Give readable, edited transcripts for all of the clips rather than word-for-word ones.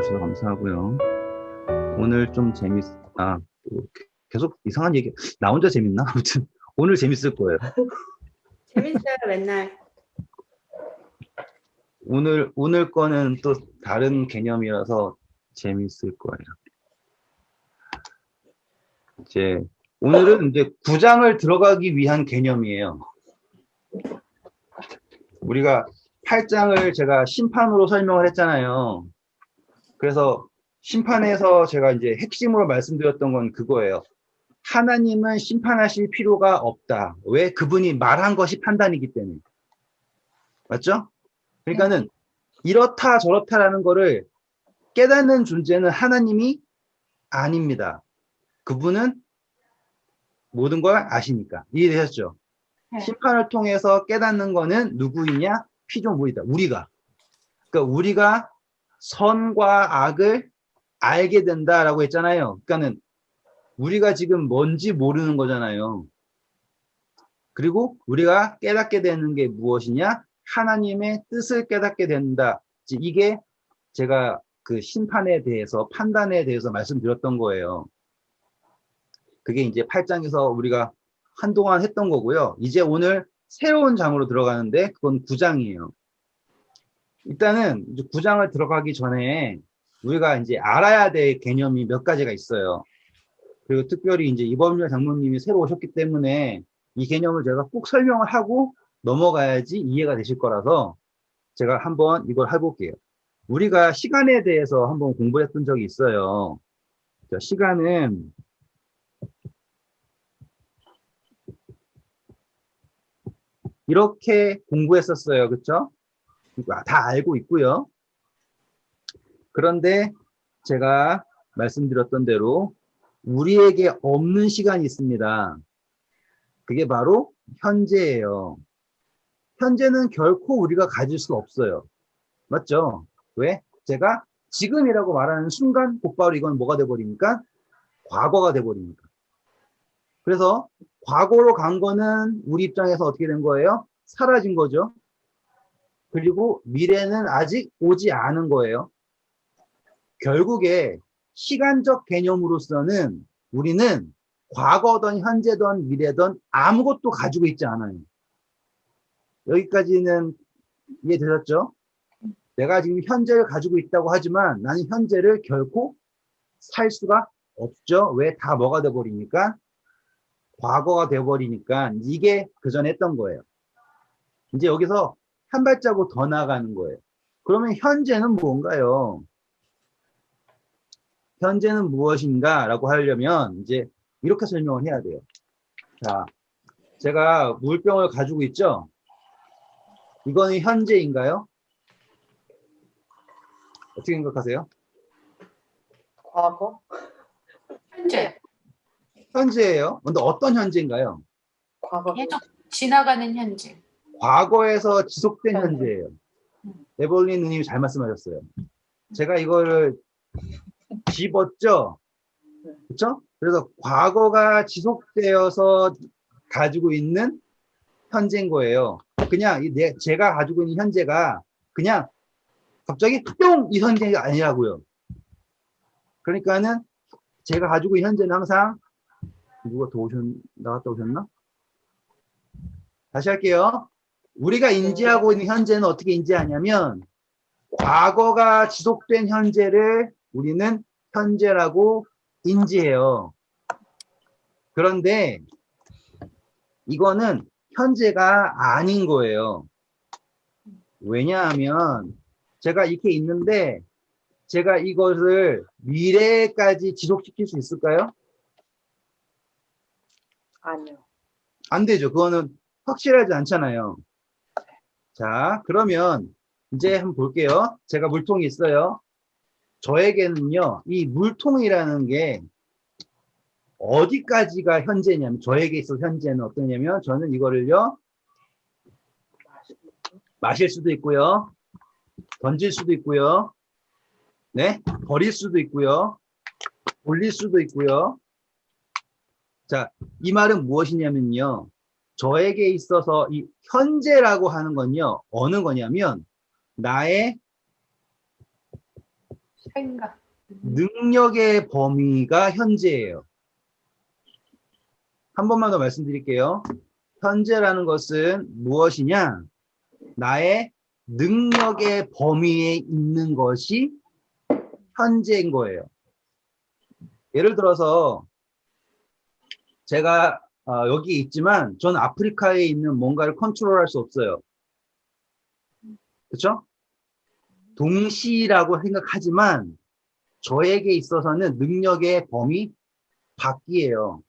와주셔서 감사하고요. 오늘 좀 또 계속 이상한 얘기, 나 혼자 재밌나? 아무튼, 오늘 재밌을 거예요. 재밌어요, 맨날. 오늘 거는 또 다른 개념이라서 재밌을 거예요. 오늘은 이제 9장을 들어가기 위한 개념이에요. 우리가 8장을 제가 심판으로 설명을 했잖아요. 그래서 심판에서 제가 이제 핵심으로 말씀드렸던 건 그거예요. 하나님은 심판하실 필요가 없다. 왜? 그분이 말한 것이 판단이기 때문에. 맞죠? 그러니까는 이렇다 저렇다라는 거를 깨닫는 존재는 하나님이 아닙니다. 그분은 모든 걸 아시니까. 이해되셨죠? 네. 심판을 통해서 깨닫는 거는 누구이냐? 피조물이다. 우리가. 그러니까 우리가 선과 악을 알게 된다라고 했잖아요. 그러니까는 우리가 지금 뭔지 모르는 거잖아요. 그리고 우리가 깨닫게 되는 게 무엇이냐? 하나님의 뜻을 깨닫게 된다. 이게 제가 그 심판에 대해서, 판단에 대해서 말씀드렸던 거예요. 그게 이제 8장에서 우리가 한동안 했던 거고요. 이제 오늘 새로운 장으로 들어가는데 그건 9장이에요. 일단은 이제 9장을 들어가기 전에 우리가 이제 알아야 될 개념이 몇 가지가 있어요. 그리고 특별히 이제 이범열 장로님이 새로 오셨기 때문에 이 개념을 제가 꼭 설명을 하고 넘어가야지 이해가 되실 거라서 제가 한번 이걸 해볼게요. 우리가 시간에 대해서 한번 공부했던 적이 있어요. 시간은 이렇게 공부했었어요. 그렇죠? 다 알고 있고요. 그런데 제가 말씀드렸던 대로 우리에게 없는 시간이 있습니다. 그게 바로 현재예요. 현재는 결코 우리가 가질 수 없어요. 맞죠? 왜? 제가 지금이라고 말하는 순간 곧바로 이건 뭐가 돼버리니까? 과거가 돼버리니까. 그래서 과거로 간 거는 우리 입장에서 어떻게 된 거예요? 사라진 거죠. 그리고 미래는 아직 오지 않은 거예요. 결국에 시간적 개념으로서는 우리는 과거든 현재든 미래든 아무것도 가지고 있지 않아요. 여기까지는 이해되셨죠? 내가 지금 현재를 가지고 있다고 하지만 나는 현재를 결코 살 수가 없죠. 왜? 다 뭐가 돼버리니까? 과거가 돼버리니까. 이게 그전에 했던 거예요. 이제 여기서 한 발자국 더 나가는 거예요. 그러면 현재는 뭔가요? 현재는 무엇인가? 라고 하려면 이제 이렇게 설명을 해야 돼요. 자, 제가 물병을 가지고 있죠? 이거는 현재인가요? 어떻게 생각하세요? 과거? 현재. 현재예요. 근데 어떤 현재인가요? 과거. 계속 지나가는 현재. 과거에서 지속된 현재예요. 에벌린 누님이 잘 말씀하셨어요. 제가 이거를 집었죠? 그렇죠? 그래서 과거가 지속되어서 가지고 있는 현재인 거예요. 그냥 제가 가지고 있는 현재가 그냥 갑자기 뿅! 이 현재가 아니라고요. 그러니까는 제가 가지고 있는 현재는 항상 누가 더 나갔다 오셨나? 다시 할게요. 우리가 인지하고 있는 현재는 어떻게 인지하냐면 과거가 지속된 현재를 우리는 현재라고 인지해요. 그런데 이거는 현재가 아닌 거예요. 왜냐하면 제가 이렇게 있는데 제가 이것을 미래까지 지속시킬 수 있을까요? 아니요. 안 되죠. 그거는 확실하지 않잖아요. 자, 그러면 이제 한번 볼게요. 제가 물통이 있어요. 저에게는요, 이 물통이라는 게 어디까지가 현재냐면, 저에게 있어서 현재는 어떠냐면, 저는 이거를요, 마실 수도 있고요, 던질 수도 있고요, 네, 버릴 수도 있고요, 올릴 수도 있고요. 자, 이 말은 무엇이냐면요, 저에게 있어서 이 현재라고 하는 건요, 어느 거냐면, 나의 생각. 능력의 범위가 현재예요. 한 번만 더 말씀드릴게요. 현재라는 것은 무엇이냐? 나의 능력의 범위에 있는 것이 현재인 거예요. 예를 들어서 제가 여기 있지만 전 아프리카에 있는 뭔가를 컨트롤할 수 없어요. 그렇죠? 동시라고 생각하지만 저에게 있어서는 능력의 범위 밖이에요.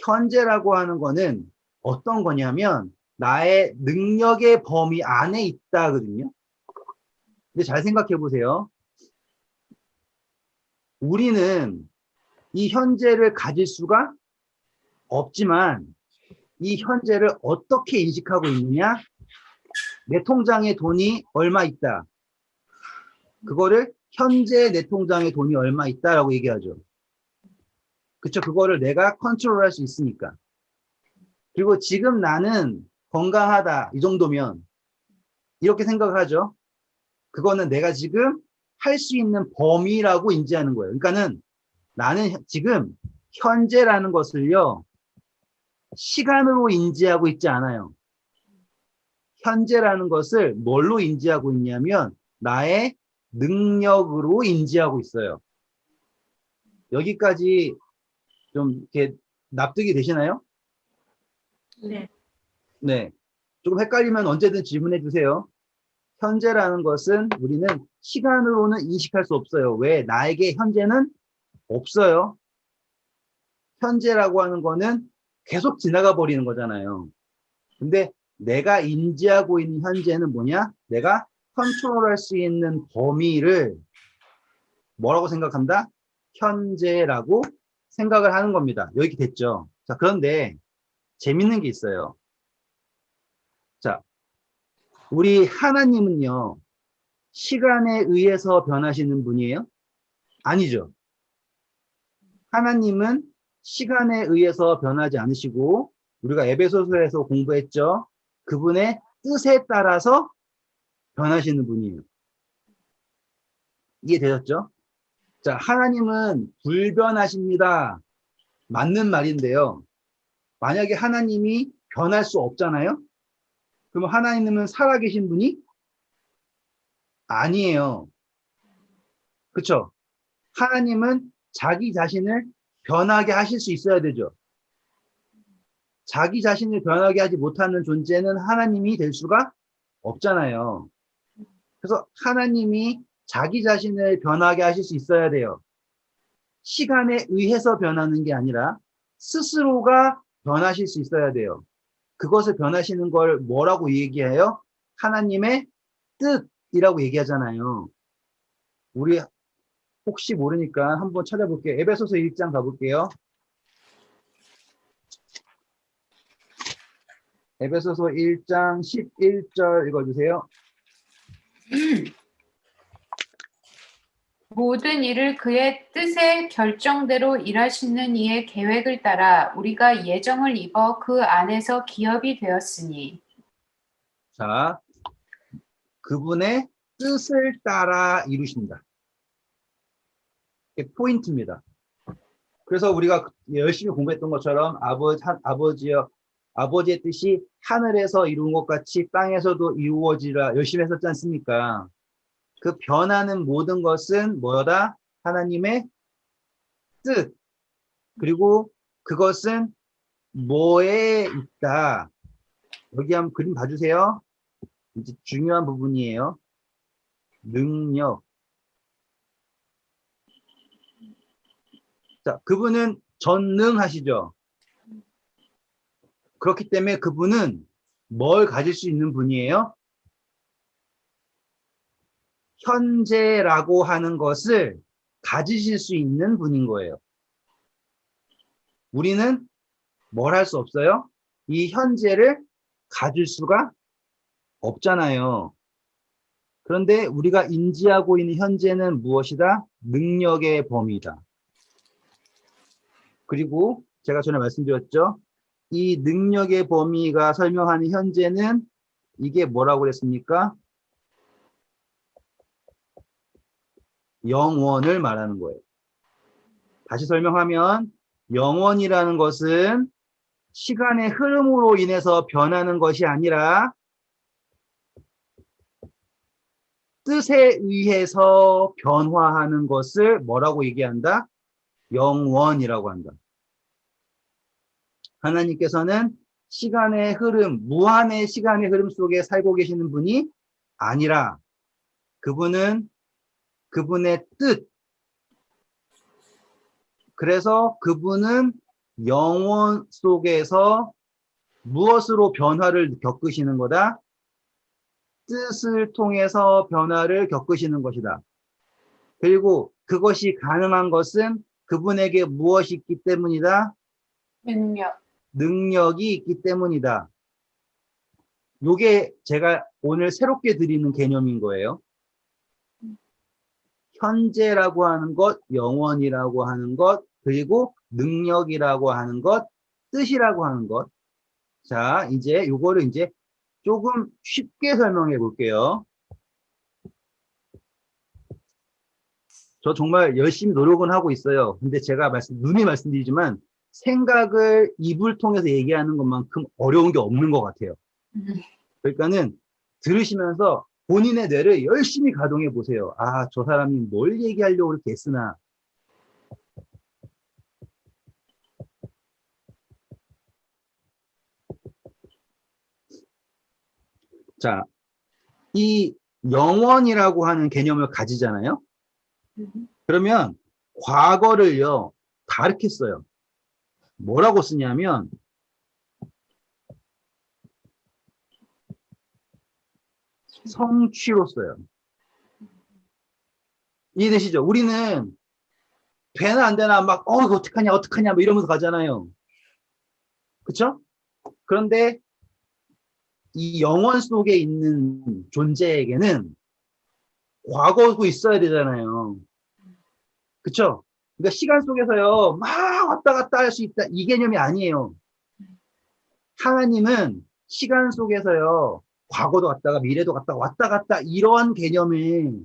현재라고 하는 거는 어떤 거냐면 나의 능력의 범위 안에 있다거든요. 근데 잘 생각해 보세요. 우리는 이 현재를 가질 수가 없지만 이 현재를 어떻게 인식하고 있느냐? 내 통장에 돈이 얼마 있다. 그거를 현재 내 통장에 돈이 얼마 있다라고 얘기하죠. 그쵸? 그거를 내가 컨트롤할 수 있으니까. 그리고 지금 나는 건강하다. 이 정도면 이렇게 생각을 하죠. 그거는 내가 지금 할 수 있는 범위라고 인지하는 거예요. 그러니까는 나는 지금 현재라는 것을요. 시간으로 인지하고 있지 않아요. 현재라는 것을 뭘로 인지하고 있냐면 나의 능력으로 인지하고 있어요. 여기까지 좀 이렇게 납득이 되시나요? 네. 네. 조금 헷갈리면 언제든 질문해 주세요. 현재라는 것은 우리는 시간으로는 인식할 수 없어요. 왜? 나에게 현재는 없어요. 현재라고 하는 거는 계속 지나가 버리는 거잖아요. 근데 내가 인지하고 있는 현재는 뭐냐? 내가 컨트롤할 수 있는 범위를 뭐라고 생각한다? 현재라고 생각을 하는 겁니다. 여기 됐죠? 자, 그런데 재밌는 게 있어요. 자, 우리 하나님은요, 시간에 의해서 변하시는 분이에요? 아니죠. 하나님은 시간에 의해서 변하지 않으시고, 우리가 에베소서에서 공부했죠? 그분의 뜻에 따라서 변하시는 분이에요. 이해되셨죠? 자, 하나님은 불변하십니다. 맞는 말인데요. 만약에 하나님이 변할 수 없잖아요? 그럼 하나님은 살아계신 분이 아니에요. 그쵸? 하나님은 자기 자신을 변하게 하실 수 있어야 되죠. 자기 자신을 변하게 하지 못하는 존재는 하나님이 될 수가 없잖아요. 그래서 하나님이 자기 자신을 변하게 하실 수 있어야 돼요. 시간에 의해서 변하는 게 아니라 스스로가 변하실 수 있어야 돼요. 그것을 변하시는 걸 뭐라고 얘기해요? 하나님의 뜻이라고 얘기하잖아요. 우리 혹시 모르니까 한번 찾아볼게요. 에베소서 1장 가볼게요. 에베소서 1장 11절 읽어주세요. 모든 일을 그의 뜻의 결정대로 일하시는 이의 계획을 따라 우리가 예정을 입어 그 안에서 기업이 되었으니. 자, 그분의 뜻을 따라 이루신다. 이게 포인트입니다. 그래서 우리가 열심히 공부했던 것처럼 아버지의 뜻이 하늘에서 이룬 것 같이 땅에서도 이루어지라 열심히 했었지 않습니까? 그 변하는 모든 것은 뭐다? 하나님의 뜻. 그리고 그것은 뭐에 있다? 여기 한번 그림 봐주세요. 이제 중요한 부분이에요. 능력. 자, 그분은 전능하시죠. 그렇기 때문에 그분은 뭘 가질 수 있는 분이에요? 현재라고 하는 것을 가지실 수 있는 분인 거예요. 우리는 뭘 할 수 없어요? 이 현재를 가질 수가 없잖아요. 그런데 우리가 인지하고 있는 현재는 무엇이다? 능력의 범위다. 그리고 제가 전에 말씀드렸죠? 이 능력의 범위가 설명하는 현재는 이게 뭐라고 그랬습니까? 영원을 말하는 거예요. 다시 설명하면 영원이라는 것은 시간의 흐름으로 인해서 변하는 것이 아니라 뜻에 의해서 변화하는 것을 뭐라고 얘기한다? 영원이라고 한다. 하나님께서는 시간의 흐름, 무한의 시간의 흐름 속에 살고 계시는 분이 아니라 그분은 그분의 뜻. 그래서 그분은 영원 속에서 무엇으로 변화를 겪으시는 거다? 뜻을 통해서 변화를 겪으시는 것이다. 그리고 그것이 가능한 것은 그분에게 무엇이 있기 때문이다? 능력. 능력이 있기 때문이다. 요게 제가 오늘 새롭게 드리는 개념인 거예요. 현재라고 하는 것, 영원이라고 하는 것, 그리고 능력이라고 하는 것, 뜻이라고 하는 것. 자, 이제 요거를 이제 조금 쉽게 설명해 볼게요. 저 정말 열심히 노력은 하고 있어요. 근데 제가 눈이 말씀드리지만 생각을 입을 통해서 얘기하는 것만큼 어려운 게 없는 것 같아요. 그러니까는 들으시면서 본인의 뇌를 열심히 가동해 보세요. 아, 저 사람이 뭘 얘기하려고 이렇게 애쓰나. 자, 이 영원이라고 하는 개념을 가지잖아요. 그러면 과거를요, 다르게 써요. 뭐라고 쓰냐면 성취로 써요. 이해되시죠? 우리는 되나 안 되나 막 이거 어떡하냐 뭐 이러면서 가잖아요. 그쵸? 그런데 이 영원 속에 있는 존재에게는 과거도 있어야 되잖아요. 그쵸? 그러니까 시간 속에서요 막 왔다 갔다 할 수 있다 이 개념이 아니에요. 하나님은 시간 속에서요 과거도 갔다가 미래도 갔다가 왔다 갔다 이러한 개념이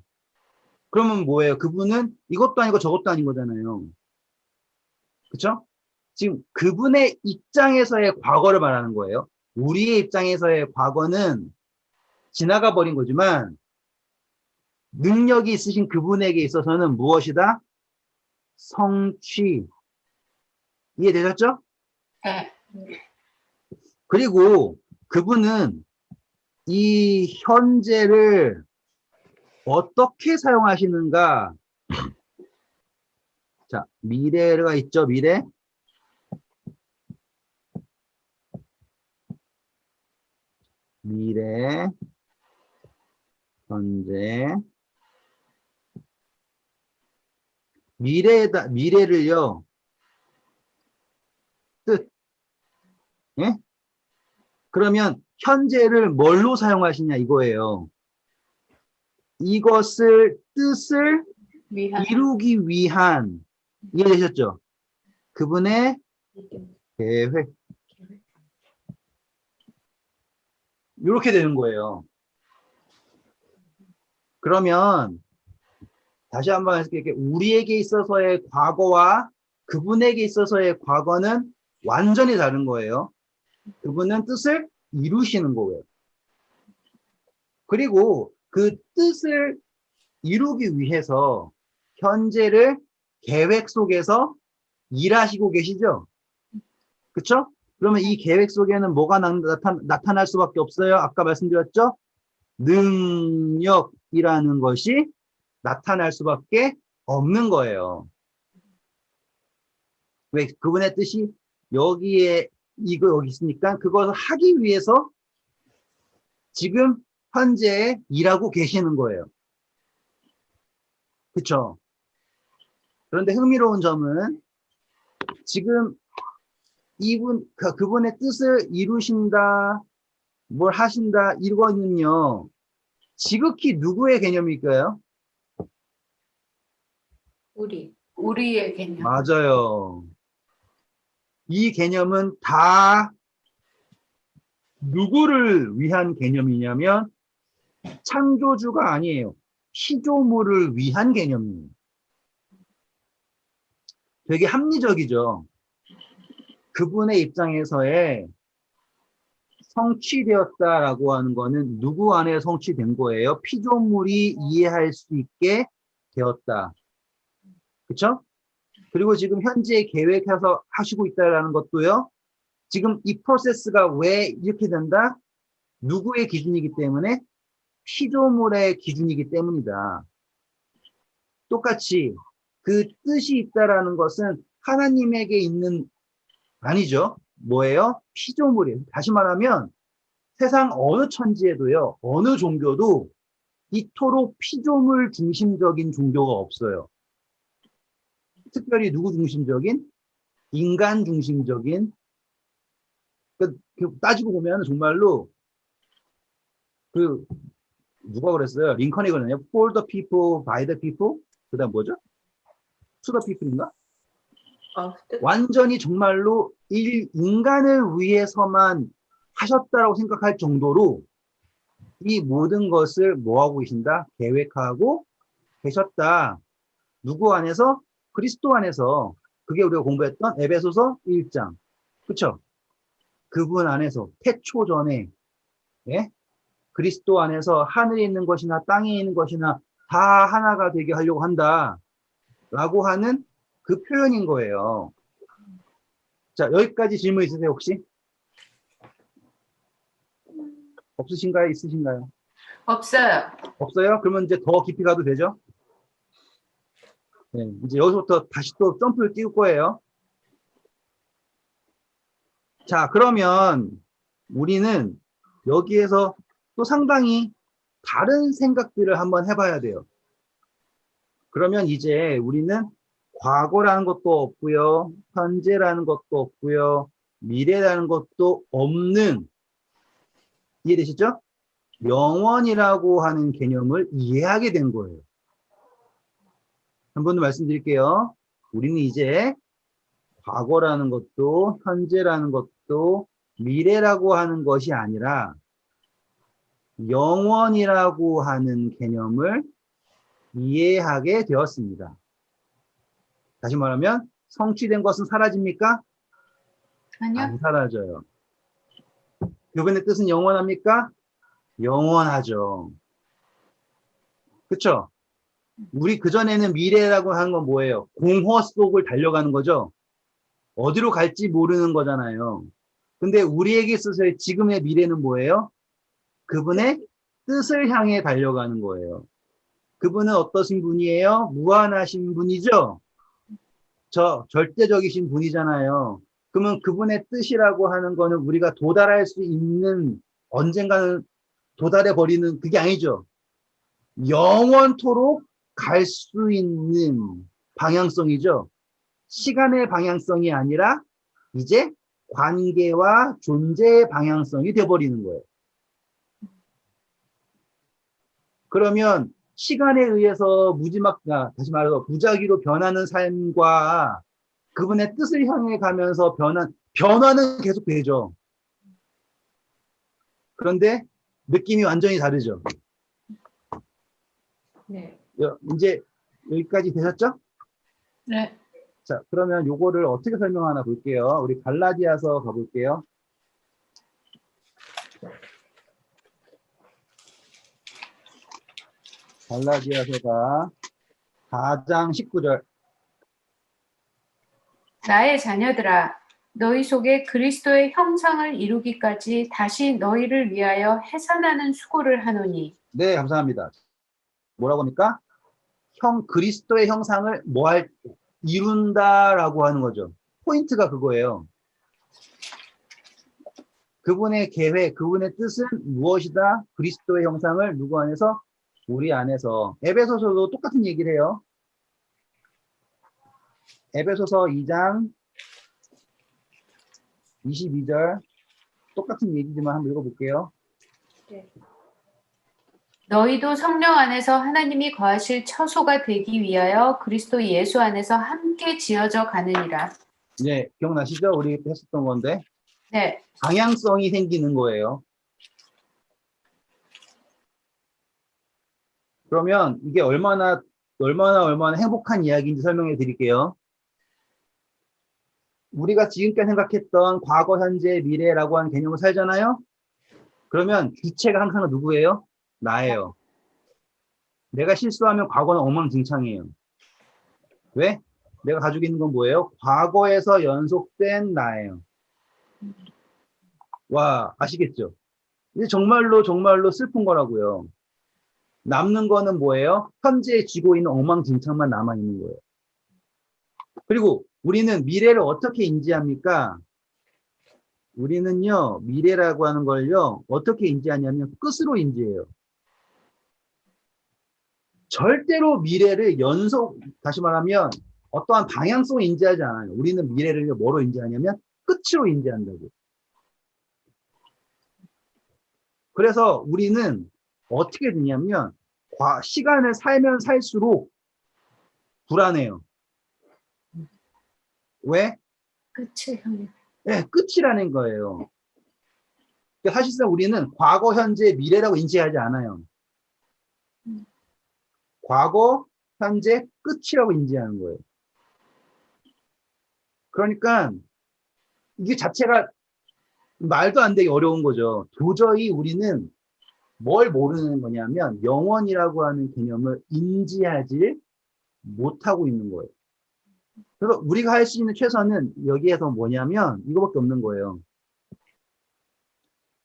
그러면 뭐예요? 그분은 이것도 아니고 저것도 아닌 거잖아요. 그쵸? 지금 그분의 입장에서의 과거를 말하는 거예요. 우리의 입장에서의 과거는 지나가 버린 거지만 능력이 있으신 그분에게 있어서는 무엇이다? 성취. 이해되셨죠? 네. 그리고 그분은 이 현재를 어떻게 사용하시는가? 자, 미래가 있죠, 미래. 미래, 현재. 미래를요, 뜻. 예? 그러면 현재를 뭘로 사용하시냐 이거예요. 이것을 뜻을 위한. 이루기 위한 이해되셨죠? 그분의 계획 이렇게 되는 거예요. 그러면 다시 한번 말씀드릴게요. 우리에게 있어서의 과거와 그분에게 있어서의 과거는 완전히 다른 거예요. 그분은 뜻을 이루시는 거예요. 그리고 그 뜻을 이루기 위해서 현재를 계획 속에서 일하시고 계시죠? 그쵸? 그러면 이 계획 속에는 뭐가 나타날 수밖에 없어요? 아까 말씀드렸죠? 능력이라는 것이 나타날 수밖에 없는 거예요. 왜? 그분의 뜻이 여기에 여기 있으니까 그것을 하기 위해서 지금 현재 일하고 계시는 거예요. 그쵸? 그런데 흥미로운 점은 지금 그분의 뜻을 이루신다, 뭘 하신다, 이거는요, 지극히 누구의 개념일까요? 우리의 개념. 맞아요. 이 개념은 다 누구를 위한 개념이냐면 창조주가 아니에요. 피조물을 위한 개념이에요. 되게 합리적이죠. 그분의 입장에서의 성취되었다라고 하는 거는 누구 안에 성취된 거예요? 피조물이 이해할 수 있게 되었다. 그쵸? 그리고 지금 현재 계획해서 하시고 있다라는 것도요. 지금 이 프로세스가 왜 이렇게 된다? 누구의 기준이기 때문에? 피조물의 기준이기 때문이다. 똑같이 그 뜻이 있다라는 것은 하나님에게 있는 아니죠. 뭐예요? 피조물이에요. 다시 말하면 세상 어느 천지에도요. 어느 종교도 이토록 피조물 중심적인 종교가 없어요. 특별히 누구 중심적인? 인간 중심적인. 따지고 보면 정말로 누가 그랬어요? 링컨이 그러네요. For the people, by the people. 그다음 뭐죠? To the people인가? 완전히 정말로 인간을 위해서만 하셨다라고 생각할 정도로 이 모든 것을 뭐하고 계신다? 계획하고 계셨다. 누구 안에서? 그리스도 안에서. 그게 우리가 공부했던 에베소서 1장. 그쵸? 그분 안에서 태초전에 예? 그리스도 안에서 하늘에 있는 것이나 땅에 있는 것이나 다 하나가 되게 하려고 한다. 라고 하는 그 표현인 거예요. 자, 여기까지 질문 있으세요, 혹시? 없으신가요? 있으신가요? 없어요. 없어요? 그러면 이제 더 깊이 가도 되죠? 네, 이제 여기서부터 다시 또 점프를 띄울 거예요. 자, 그러면 우리는 여기에서 또 상당히 다른 생각들을 한번 해봐야 돼요. 그러면 이제 우리는 과거라는 것도 없고요. 현재라는 것도 없고요. 미래라는 것도 없는, 이해되시죠? 영원이라고 하는 개념을 이해하게 된 거예요. 한 번 더 말씀드릴게요. 우리는 이제 과거라는 것도 현재라는 것도 미래라고 하는 것이 아니라 영원이라고 하는 개념을 이해하게 되었습니다. 다시 말하면 성취된 것은 사라집니까? 아니요. 안 사라져요. 그분의 뜻은 영원합니까? 영원하죠. 그쵸? 우리 그전에는 미래라고 하는 건 뭐예요? 공허 속을 달려가는 거죠. 어디로 갈지 모르는 거잖아요. 근데 우리에게 있어서의 지금의 미래는 뭐예요? 그분의 뜻을 향해 달려가는 거예요. 그분은 어떠신 분이에요? 무한하신 분이죠? 절대적이신 분이잖아요. 그러면 그분의 뜻이라고 하는 거는 우리가 도달할 수 있는, 언젠가는 도달해 버리는 그게 아니죠. 영원토록 갈 수 있는 방향성이죠. 시간의 방향성이 아니라 이제 관계와 존재의 방향성이 돼버리는 거예요. 그러면 시간에 의해서 다시 말해서 무작위로 변하는 삶과 그분의 뜻을 향해 가면서 변화는 계속 되죠. 그런데 느낌이 완전히 다르죠. 네. 이제 여기까지 되셨죠? 네. 자, 그러면 요거를 어떻게 설명하나 볼게요. 우리 갈라디아서 가볼게요. 갈라디아서가 4장 19절. 나의 자녀들아, 너희 속에 그리스도의 형상을 이루기까지 다시 너희를 위하여 해산하는 수고를 하노니. 네, 감사합니다. 뭐라고 합니까? 그리스도의 형상을 이룬다라고 하는 거죠. 포인트가 그거예요. 그분의 계획, 그분의 뜻은 무엇이다? 그리스도의 형상을 누구 안에서? 우리 안에서. 에베소서도 똑같은 얘기를 해요. 에베소서 2장 22절 똑같은 얘기지만 한번 읽어볼게요. 네. 너희도 성령 안에서 하나님이 거하실 처소가 되기 위하여 그리스도 예수 안에서 함께 지어져 가느니라. 네, 기억나시죠? 우리 했었던 건데. 네. 방향성이 생기는 거예요. 그러면 이게 얼마나 행복한 이야기인지 설명해 드릴게요. 우리가 지금까지 생각했던 과거, 현재, 미래라고 하는 개념을 살잖아요? 그러면 주체가 항상 누구예요? 나예요. 내가 실수하면 과거는 엉망진창이에요. 왜? 내가 가지고 있는 건 뭐예요? 과거에서 연속된 나예요. 와, 아시겠죠? 이게 정말로 슬픈 거라고요. 남는 거는 뭐예요? 현재에 쥐고 있는 엉망진창만 남아있는 거예요. 그리고 우리는 미래를 어떻게 인지합니까? 우리는요, 미래라고 하는 걸요, 어떻게 인지하냐면 끝으로 인지해요. 절대로 미래를 다시 말하면 어떠한 방향성을 인지하지 않아요. 우리는 미래를 뭐로 인지하냐면 끝으로 인지한다고. 그래서 우리는 어떻게 되냐면 시간을 살면 살수록 불안해요. 왜? 끝을 향해. 네, 끝이라는 거예요. 사실상 우리는 과거, 현재, 미래라고 인지하지 않아요. 과거, 현재, 끝이라고 인지하는 거예요. 그러니까 이게 자체가 말도 안 되게 어려운 거죠. 도저히 우리는 뭘 모르는 거냐면 영원이라고 하는 개념을 인지하지 못하고 있는 거예요. 그래서 우리가 할 수 있는 최선은 여기에서 뭐냐면 이거밖에 없는 거예요.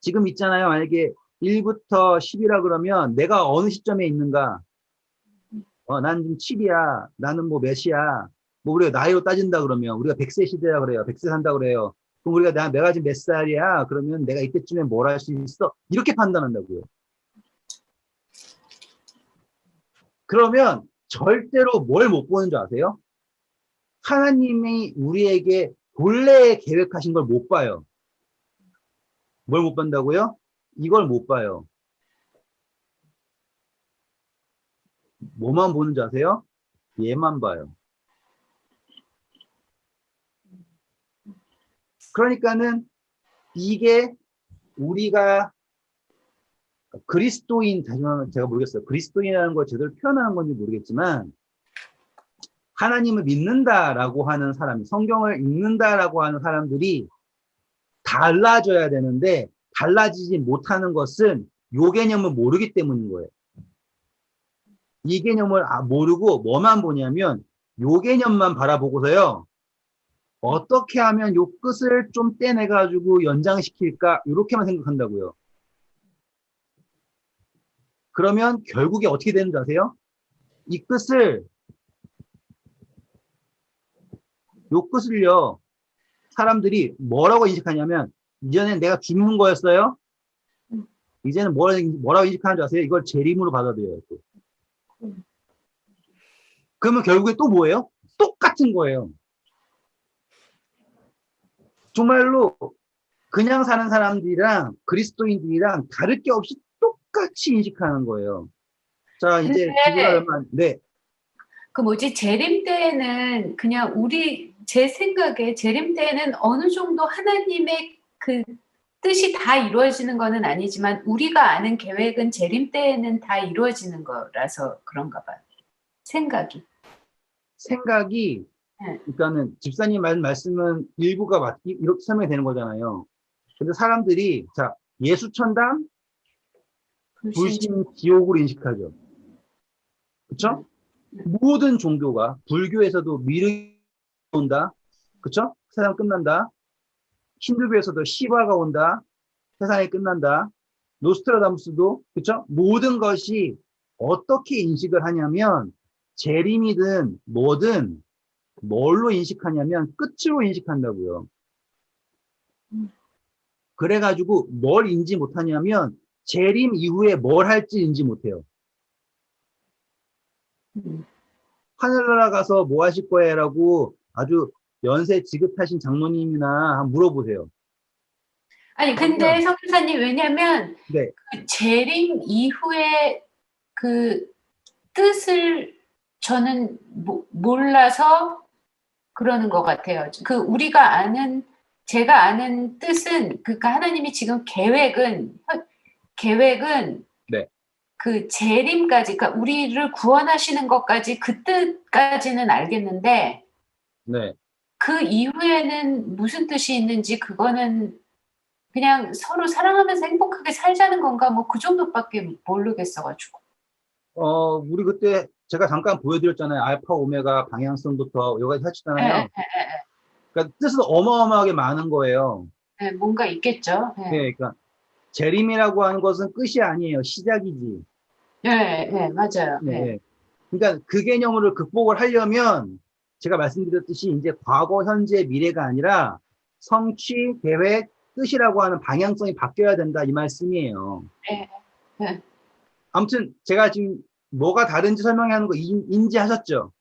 지금 있잖아요. 만약에 1부터 10이라 그러면 내가 어느 시점에 있는가? 난 지금 7이야. 나는 뭐 몇이야. 뭐 우리가 나이로 따진다 그러면 우리가 100세 시대라 그래요. 100세 산다 그래요. 그럼 우리가 내가 지금 몇 살이야? 그러면 내가 이때쯤에 뭘 할 수 있어? 이렇게 판단한다고요. 그러면 절대로 뭘 못 보는 줄 아세요? 하나님이 우리에게 본래 계획하신 걸 못 봐요. 뭘 못 본다고요? 이걸 못 봐요. 뭐만 보는 줄 아세요? 얘만 봐요. 그러니까는 이게 우리가 그리스도인, 다시 말하면 제가 모르겠어요. 그리스도인이라는 걸 제대로 표현하는 건지 모르겠지만 하나님을 믿는다라고 하는 사람, 성경을 읽는다라고 하는 사람들이 달라져야 되는데 달라지지 못하는 것은 요 개념을 모르기 때문인 거예요. 이 개념을 모르고 뭐만 보냐면 요 개념만 바라보고서요. 어떻게 하면 요 끝을 좀 떼내가지고 연장시킬까? 이렇게만 생각한다고요. 그러면 결국에 어떻게 되는 줄 아세요? 이 끝을 요 끝을요. 사람들이 뭐라고 인식하냐면 이전엔 내가 죽는 거였어요. 이제는 뭐라고 인식하는 줄 아세요? 이걸 재림으로 받아들여요. 또. 그러면 결국에 또 뭐예요? 똑같은 거예요. 정말로 그냥 사는 사람들이랑 그리스도인들이랑 다를 게 없이 똑같이 인식하는 거예요. 자, 이제 기회가 얼마 네. 그 재림 때에는 그냥 제 생각에 재림 때에는 어느 정도 하나님의 그 뜻이 다 이루어지는 거는 아니지만 우리가 아는 계획은 재림 때에는 다 이루어지는 거라서 그런가 봐요. 생각이. 네. 그러니까는 집사님 말씀은 일부가 맞기 이렇게 설명이 되는 거잖아요. 근데 사람들이 자 예수천당, 불신 지옥으로 인식하죠. 그렇죠? 모든 종교가 불교에서도 미륵이 온다. 그렇죠? 세상 끝난다. 힌두교에서도 시바가 온다. 세상이 끝난다. 노스트라다무스도 그렇죠? 모든 것이 어떻게 인식을 하냐면 재림이든 뭐든 뭘로 인식하냐면 끝으로 인식한다고요. 그래가지고 뭘 인지 못하냐면 재림 이후에 뭘 할지 인지 못해요. 하늘나라 가서 뭐 하실 거예요? 라고 아주 연세 지긋하신 장로님이나 한번 물어보세요. 아니 근데 성교사님 왜냐면 네. 그 재림 이후에 그 뜻을 저는 몰라서 그러는 것 같아요. 제가 아는 뜻은 그러니까 하나님이 지금 계획은 네. 그 재림까지, 그러니까 우리를 구원하시는 것까지 그 뜻까지는 알겠는데 네. 그 이후에는 무슨 뜻이 있는지 그거는 그냥 서로 사랑하면서 행복하게 살자는 건가 뭐 그 정도밖에 모르겠어가지고. 우리 그때 제가 잠깐 보여드렸잖아요. 알파, 오메가 방향성부터 여기까지 예, 하셨잖아요. 예, 그러니까 뜻은 어마어마하게 많은 거예요. 예, 뭔가 있겠죠. 예, 네, 그러니까 재림이라고 하는 것은 끝이 아니에요. 시작이지. 예, 예, 맞아요. 네. 예. 네. 그러니까 그 개념을 극복을 하려면 제가 말씀드렸듯이 이제 과거, 현재, 미래가 아니라 성취, 계획, 뜻이라고 하는 방향성이 바뀌어야 된다 이 말씀이에요. 예, 예, 아무튼 제가 지금 뭐가 다른지 설명하는 거 인지하셨죠?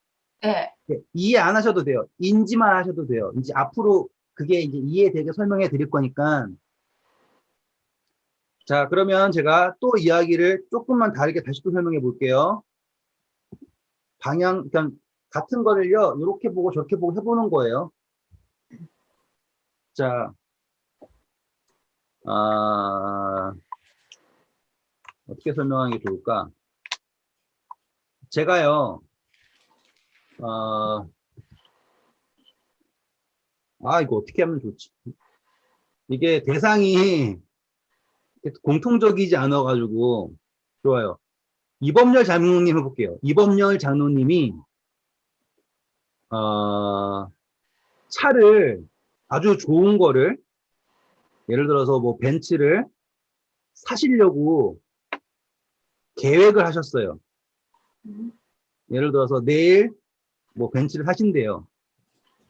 예. 네, 이해 안 하셔도 돼요. 인지만 하셔도 돼요. 이제 앞으로 그게 이제 이해되게 설명해 드릴 거니까. 자, 그러면 제가 또 이야기를 조금만 다르게 다시 또 설명해 볼게요. 그러니까 같은 거를요, 이렇게 보고 저렇게 보고 해보는 거예요. 자, 어떻게 설명하는 게 좋을까? 제가요, 이거 어떻게 하면 좋지? 이게 대상이 공통적이지 않아가지고, 좋아요. 이범열 장로님 해볼게요. 이범열 장로님이, 차를 아주 좋은 거를, 예를 들어서 뭐 벤츠를 사시려고 계획을 하셨어요. 예를 들어서 내일 뭐 벤츠를 사신대요.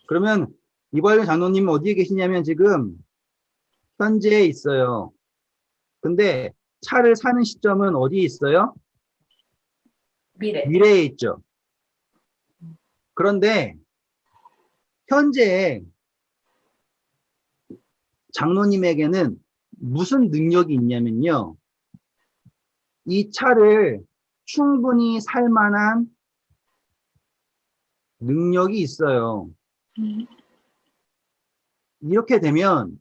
그러면 이범열 장로님은 어디에 계시냐면 지금 현재에 있어요. 근데 차를 사는 시점은 어디에 있어요? 미래. 미래에 있죠. 그런데 현재 장로님에게는 무슨 능력이 있냐면요. 이 차를 충분히 살 만한 능력이 있어요. 이렇게 되면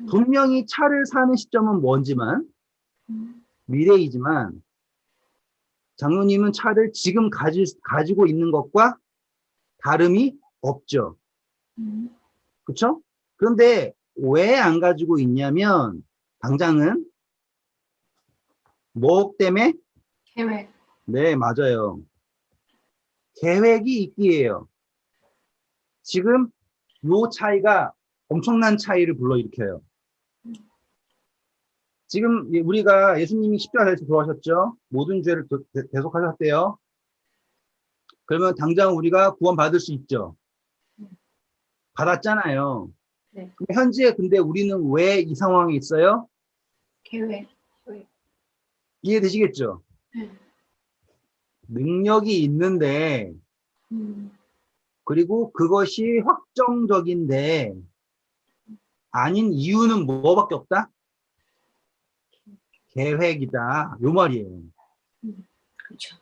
분명히 차를 사는 시점은 먼지만 미래이지만 장로님은 차를 지금 가지고 있는 것과 다름이 없죠. 그렇죠? 그런데 왜 안 가지고 있냐면 당장은 뭐 때문에? 계획. 네, 맞아요. 계획이 있기에요. 지금 요 차이가 엄청난 차이를 불러일으켜요. 지금 우리가 예수님이 십자가에서 돌아가셨죠? 모든 죄를 대속하셨대요. 그러면 당장 우리가 구원받을 수 있죠. 받았잖아요. 네. 현재 근데 우리는 왜 이 상황에 있어요? 계획. 이해되시겠죠? 네. 능력이 있는데 그리고 그것이 확정적인데 아닌 이유는 뭐밖에 없다? 계획이다. 요 말이에요. 그렇죠.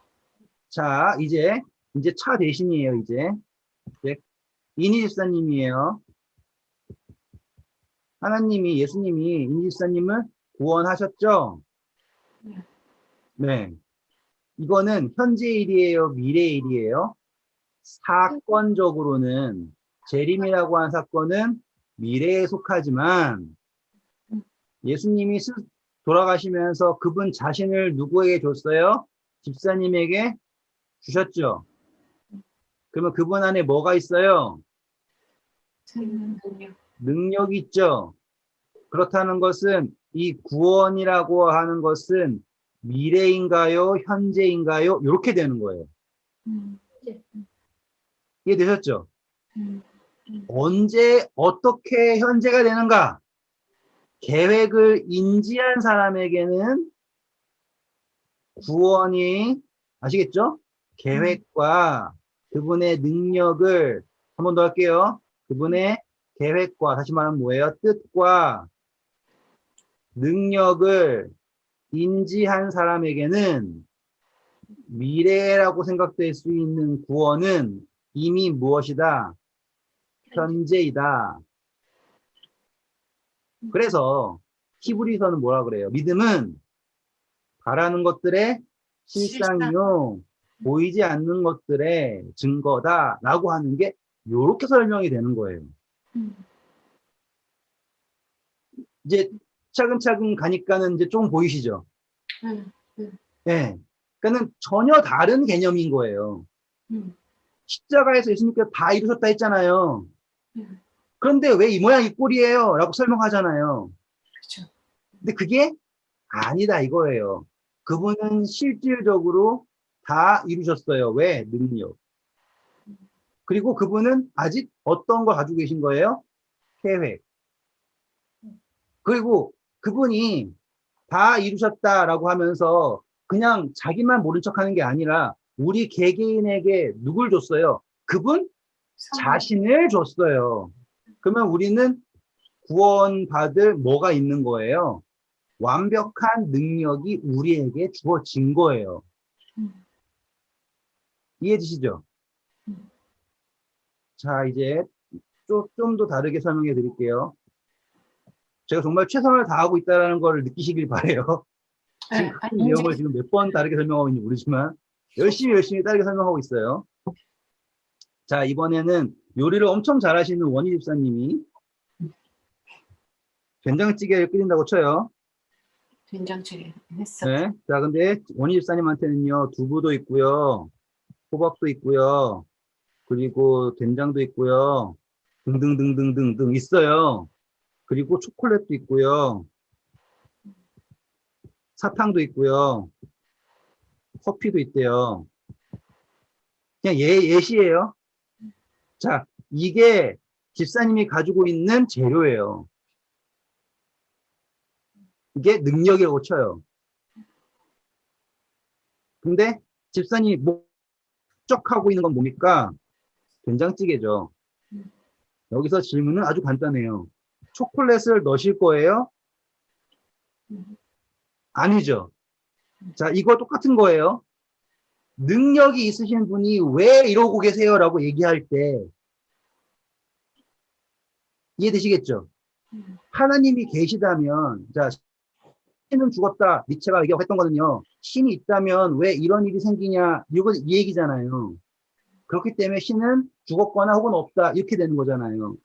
자, 이제 차 대신이에요. 이제 이니 집사님이에요. 하나님이 예수님이 이니 집사님을 구원하셨죠? 네. 이거는 현재 일이에요, 미래 일이에요. 사건적으로는 재림이라고 한 사건은 미래에 속하지만 예수님이 돌아가시면서 그분 자신을 누구에게 줬어요? 집사님에게 주셨죠. 그러면 그분 안에 뭐가 있어요? 능력이 있죠. 그렇다는 것은 이 구원이라고 하는 것은 미래인가요? 현재인가요? 이렇게 되는 거예요. 이해되셨죠? 언제 어떻게 현재가 되는가? 계획을 인지한 사람에게는 구원이 아시겠죠? 계획과 그분의 능력을 한 번 더 할게요. 그분의 계획과 다시 말하면 뭐예요? 뜻과 능력을 인지한 사람에게는 미래라고 생각될 수 있는 구원은 이미 무엇이다? 현재이다. 그래서 히브리서는 뭐라 그래요? 믿음은 바라는 것들의 실상이요 보이지 않는 것들의 증거다라고 하는 게 이렇게 설명이 되는 거예요. 이제 차근차근 가니까는 이제 좀 보이시죠? 네. 그러니까는 전혀 다른 개념인 거예요. 십자가에서 예수님께서 다 이루셨다 했잖아요. 그런데 왜 이 모양 이 꼴이에요? 라고 설명하잖아요. 그렇죠. 근데 그게 아니다 이거예요. 그분은 실질적으로 다 이루셨어요. 왜? 능력. 그리고 그분은 아직 어떤 걸 가지고 계신 거예요? 계획. 그리고 그분이 다 이루셨다라고 하면서 그냥 자기만 모른 척하는 게 아니라 우리 개개인에게 누굴 줬어요? 그분 자신을 줬어요. 그러면 우리는 구원받을 뭐가 있는 거예요? 완벽한 능력이 우리에게 주어진 거예요. 이해되시죠? 자, 이제 좀 더 다르게 설명해 드릴게요. 제가 정말 최선을 다하고 있다는 걸 느끼시길 바래요. 지금 그 내용을 지금 몇 번 다르게 설명하고 있는지 모르지만 열심히 다르게 설명하고 있어요. 자, 이번에는 요리를 엄청 잘하시는 원희 집사님이 된장찌개를 끓인다고 쳐요. 된장찌개 했어. 네. 자, 근데 원희 집사님한테는요, 두부도 있고요, 호박도 있고요, 그리고 된장도 있고요, 등등등등등등 있어요. 그리고 초콜릿도 있고요, 사탕도 있고요, 커피도 있대요. 그냥 예시예요. 자, 이게 집사님이 가지고 있는 재료예요. 이게 능력이라고 쳐요. 근데 집사님이 목적하고 있는 건 뭡니까? 된장찌개죠. 여기서 질문은 아주 간단해요. 초콜릿을 넣으실 거예요? 아니죠. 자, 이거 똑같은 거예요. 능력이 있으신 분이 왜 이러고 계세요? 라고 얘기할 때 이해되시겠죠? 하나님이 계시다면, 자, 신은 죽었다. 니체가 얘기했던 거는요. 신이 있다면 왜 이런 일이 생기냐. 이거 이 얘기잖아요. 그렇기 때문에 신은 죽었거나 혹은 없다. 이렇게 되는 거잖아요.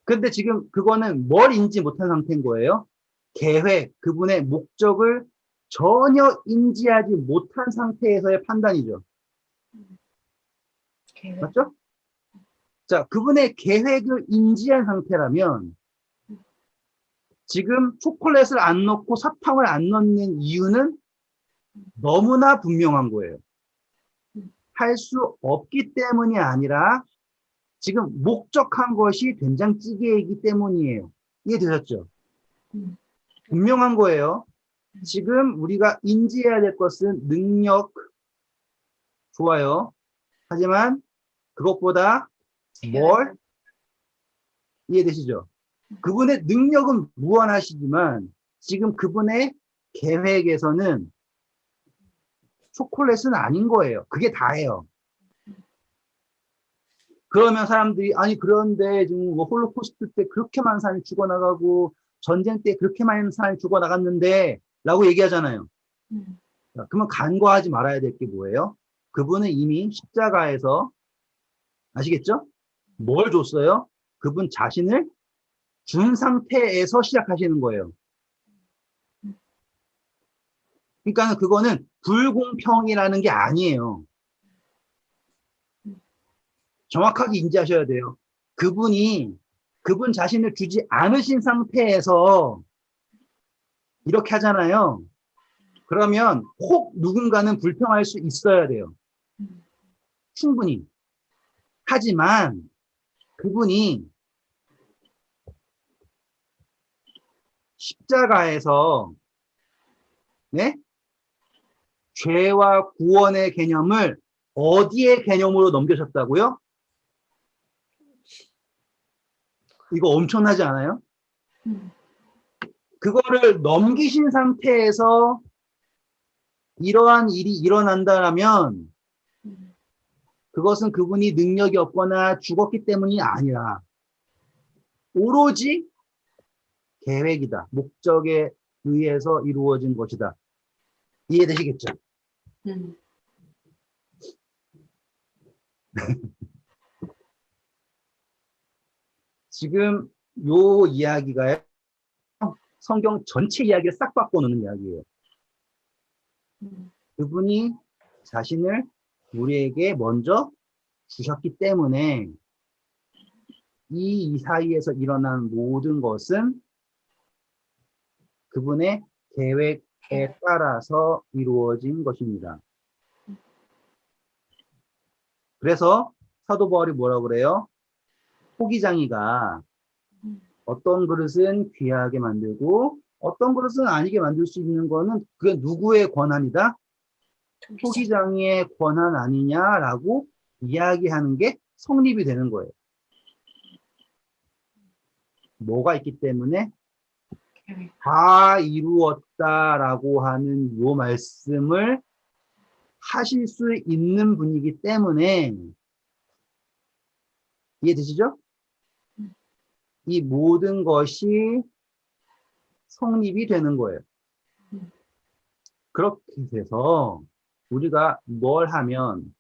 근데 지금 그거는 뭘 인지 못한 상태인 거예요. 계획, 그분의 목적을 전혀 인지하지 못한 상태에서의 판단이죠. 맞죠? 자, 그분의 계획을 인지한 상태라면 지금 초콜릿을 안 넣고 사탕을 안 넣는 이유는 너무나 분명한 거예요. 할 수 없기 때문이 아니라 지금 목적한 것이 된장찌개이기 때문이에요. 이해되셨죠? 분명한 거예요. 지금 우리가 인지해야 될 것은 능력, 좋아요. 하지만 그것보다 뭘? 이해되시죠? 그분의 능력은 무한하시지만 지금 그분의 계획에서는 초콜릿은 아닌 거예요. 그게 다예요. 그러면 사람들이 아니 그런데 지금 뭐 홀로코스트 때 그렇게 많은 사람이 죽어나가고 전쟁 때 그렇게 많은 사람이 죽어나갔는데 라고 얘기하잖아요. 자, 그러면 간과하지 말아야 될 게 뭐예요? 그분은 이미 십자가에서 아시겠죠? 뭘 줬어요? 그분 자신을 준 상태에서 시작하시는 거예요. 그러니까 그거는 불공평이라는 게 아니에요. 정확하게 인지하셔야 돼요. 그분이 그분 자신을 주지 않으신 상태에서 이렇게 하잖아요. 그러면 혹 누군가는 불평할 수 있어야 돼요. 충분히. 하지만 그분이 십자가에서 네? 죄와 구원의 개념을 어디의 개념으로 넘겨셨다고요? 이거 엄청나지 않아요? 그거를 넘기신 상태에서 이러한 일이 일어난다면 그것은 그분이 능력이 없거나 죽었기 때문이 아니라 오로지 계획이다. 목적에 의해서 이루어진 것이다. 이해되시겠죠? 음. 지금 요 이야기가 성경 전체 이야기를 싹 바꿔놓는 이야기예요. 그분이 자신을 우리에게 먼저 주셨기 때문에 이 사이에서 일어난 모든 것은 그분의 계획에 따라서 이루어진 것입니다. 그래서 사도 바울이 뭐라고 그래요? 포기장이가 어떤 그릇은 귀하게 만들고 어떤 그릇은 아니게 만들 수 있는 거는 그게 누구의 권한이다? 포기장이의 권한 아니냐라고 이야기하는 게 성립이 되는 거예요. 뭐가 있기 때문에 다 이루었다라고 하는 요 말씀을 하실 수 있는 분이기 때문에 이해되시죠? 이 모든 것이 성립이 되는 거예요. 그렇게 돼서 우리가 뭘 하면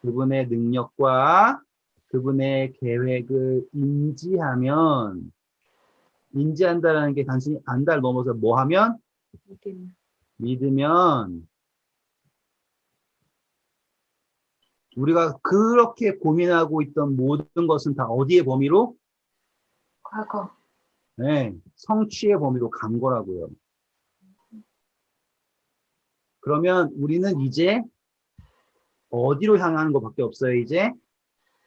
그분의 능력과 그분의 계획을 인지한다는 게 단순히 안다를 넘어서 뭐 하면? 믿으면 우리가 그렇게 고민하고 있던 모든 것은 다 어디의 범위로? 과거. 네, 성취의 범위로 간 거라고요. 그러면 우리는 이제 어디로 향하는 것밖에 없어요, 이제?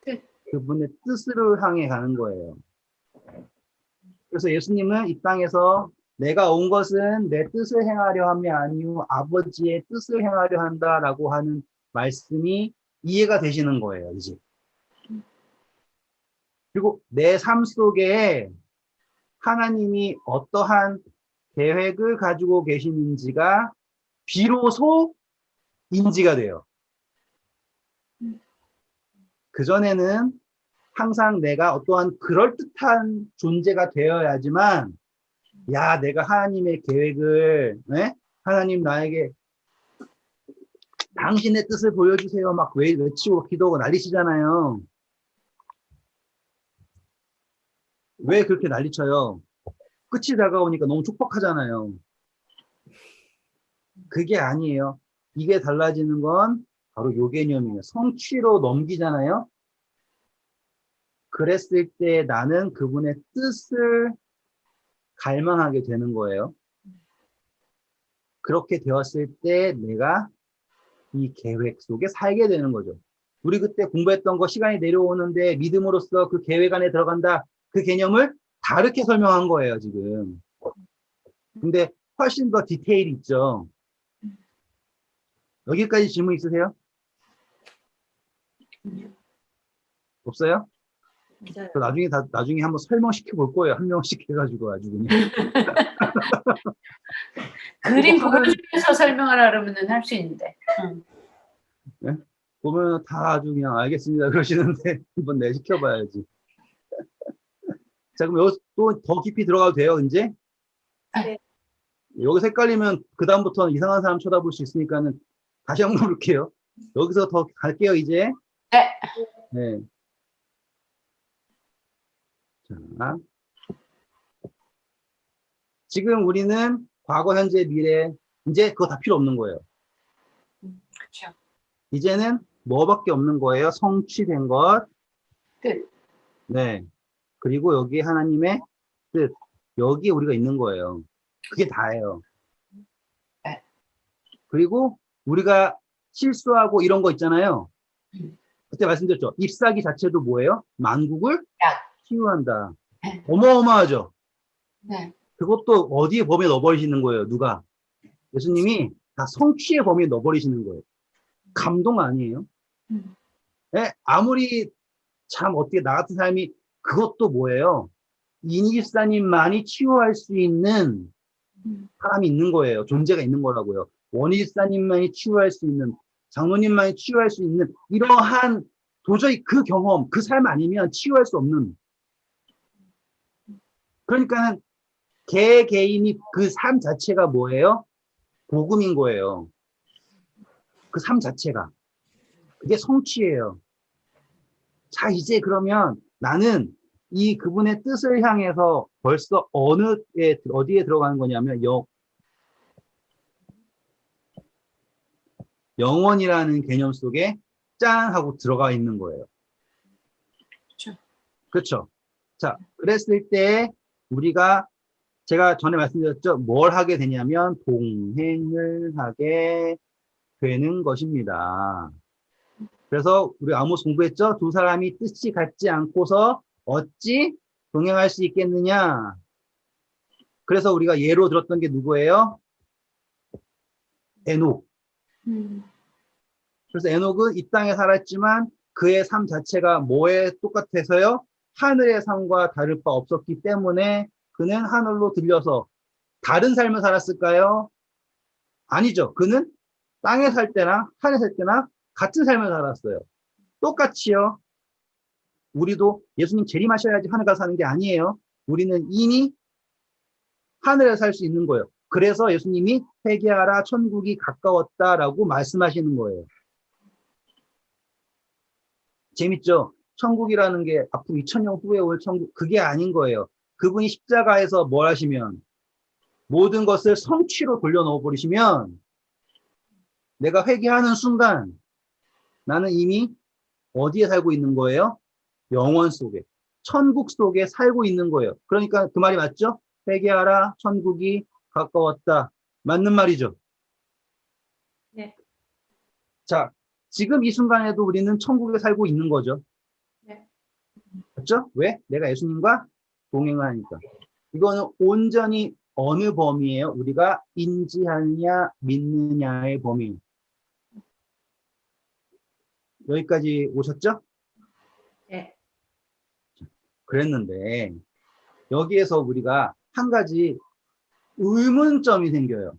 뜻. 그분의 뜻으로 향해 가는 거예요. 그래서 예수님은 이 땅에서 내가 온 것은 내 뜻을 행하려 함이 아니요 아버지의 뜻을 행하려 한다라고 하는 말씀이 이해가 되시는 거예요, 이제. 그리고 내 삶 속에 하나님이 어떠한 계획을 가지고 계시는지가 비로소 인지가 돼요. 그전에는 항상 내가 어떠한 그럴듯한 존재가 되어야지만, 야, 내가 하나님의 계획을, 네? 하나님 나에게 당신의 뜻을 보여주세요. 막 외치고 기도하고 난리치잖아요. 왜 그렇게 난리쳐요? 끝이 다가오니까 너무 촉박하잖아요. 그게 아니에요. 이게 달라지는 건 바로 요 개념이에요. 성취로 넘기잖아요. 그랬을 때 나는 그분의 뜻을 갈망하게 되는 거예요. 그렇게 되었을 때 내가 이 계획 속에 살게 되는 거죠. 우리 그때 공부했던 거 시간이 내려오는데 믿음으로써 그 계획 안에 들어간다. 그 개념을 다르게 설명한 거예요, 지금. 근데 훨씬 더 디테일이 있죠. 여기까지 질문 있으세요? 없어요? 저 나중에 한번 설명시켜 볼 거예요. 한 명씩 해가지고 아주 그냥. 그림 보여주면서 설명을 하려면 할 수 있는데. 네? 보면 다 아주 그냥 알겠습니다 그러시는데 한번 내 시켜봐야지. 자, 그럼 여기 또 더 깊이 들어가도 돼요, 이제? 네. 여기 헷갈리면 그 다음부터는 이상한 사람 쳐다볼 수 있으니까는 다시 한번 볼게요. 여기서 더 갈게요, 이제. 네. 네. 자, 지금 우리는 과거, 현재, 미래, 이제 그거 다 필요 없는 거예요. 그렇죠. 이제는 뭐밖에 없는 거예요? 성취된 것. 뜻. 네. 그리고 여기 하나님의 뜻. 여기에 우리가 있는 거예요. 그게 다예요. 네. 그리고 우리가 실수하고 이런 거 있잖아요. 그때 말씀드렸죠. 잎사귀 자체도 뭐예요? 만국을 치유한다. 네. 어마어마하죠. 네. 그것도 어디에 범위에 넣어버리시는 거예요? 누가? 예수님이 다 성취의 범위에 넣어버리시는 거예요. 감동 아니에요? 네? 아무리 참 어떻게 나 같은 사람이 그것도 뭐예요? 이니집사님만이 치유할 수 있는 사람이 있는 거예요. 존재가 있는 거라고요. 원희집사님만이 치유할 수 있는, 장로님만이 치유할 수 있는 이러한 도저히 그 경험, 그 삶 아니면 치유할 수 없는. 그러니까는 개인이 그 삶 자체가 뭐예요? 복음인 거예요. 그 삶 자체가. 그게 성취예요. 자, 이제 그러면 나는 이 그분의 뜻을 향해서 벌써 어디에 들어가는 거냐면, 영원이라는 개념 속에 짠 하고 들어가 있는 거예요. 그렇죠. 그렇죠. 자, 그랬을 때 제가 전에 말씀드렸죠. 뭘 하게 되냐면 동행을 하게 되는 것입니다. 그래서 우리 아모스 공부했죠. 두 사람이 뜻이 같지 않고서 어찌 동행할 수 있겠느냐. 그래서 우리가 예로 들었던 게 누구예요? 에녹. 그래서 에녹은 이 땅에 살았지만 그의 삶 자체가 뭐에 똑같아서요? 하늘의 삶과 다를 바 없었기 때문에 그는 하늘로 들려서 다른 삶을 살았을까요? 아니죠. 그는 땅에 살 때나 하늘에 살 때나 같은 삶을 살았어요. 똑같이요. 우리도 예수님 재림하셔야지 하늘 가서 사는 게 아니에요. 우리는 이미 하늘에 살 수 있는 거예요. 그래서 예수님이 회개하라 천국이 가까웠다라고 말씀하시는 거예요. 재밌죠? 천국이라는 게 앞으로 2000년 후에 올 천국, 그게 아닌 거예요. 그분이 십자가에서 뭘 하시면 모든 것을 성취로 돌려넣어 버리시면 내가 회개하는 순간 나는 이미 어디에 살고 있는 거예요? 영원 속에, 천국 속에 살고 있는 거예요. 그러니까 그 말이 맞죠? 회개하라 천국이 가까웠다. 맞는 말이죠. 네. 자, 지금 이 순간에도 우리는 천국에 살고 있는 거죠. 네. 맞죠? 왜? 내가 예수님과 동행하니까. 이거는 온전히 어느 범위예요? 우리가 인지하느냐 믿느냐의 범위. 여기까지 오셨죠? 네. 그랬는데 여기에서 우리가 한 가지 의문점이 생겨요.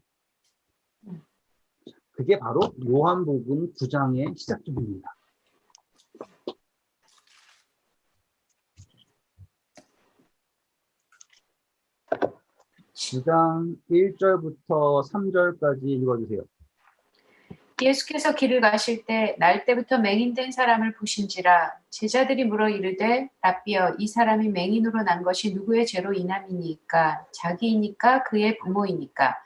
그게 바로 요한복음 9장의 시작점입니다. 9장 1절부터 3절까지 읽어주세요. 예수께서 길을 가실 때 날 때부터 맹인된 사람을 보신지라 제자들이 물어 이르되 라삐여 이 사람이 맹인으로 난 것이 누구의 죄로 인함이니까 자기이니까 그의 부모이니까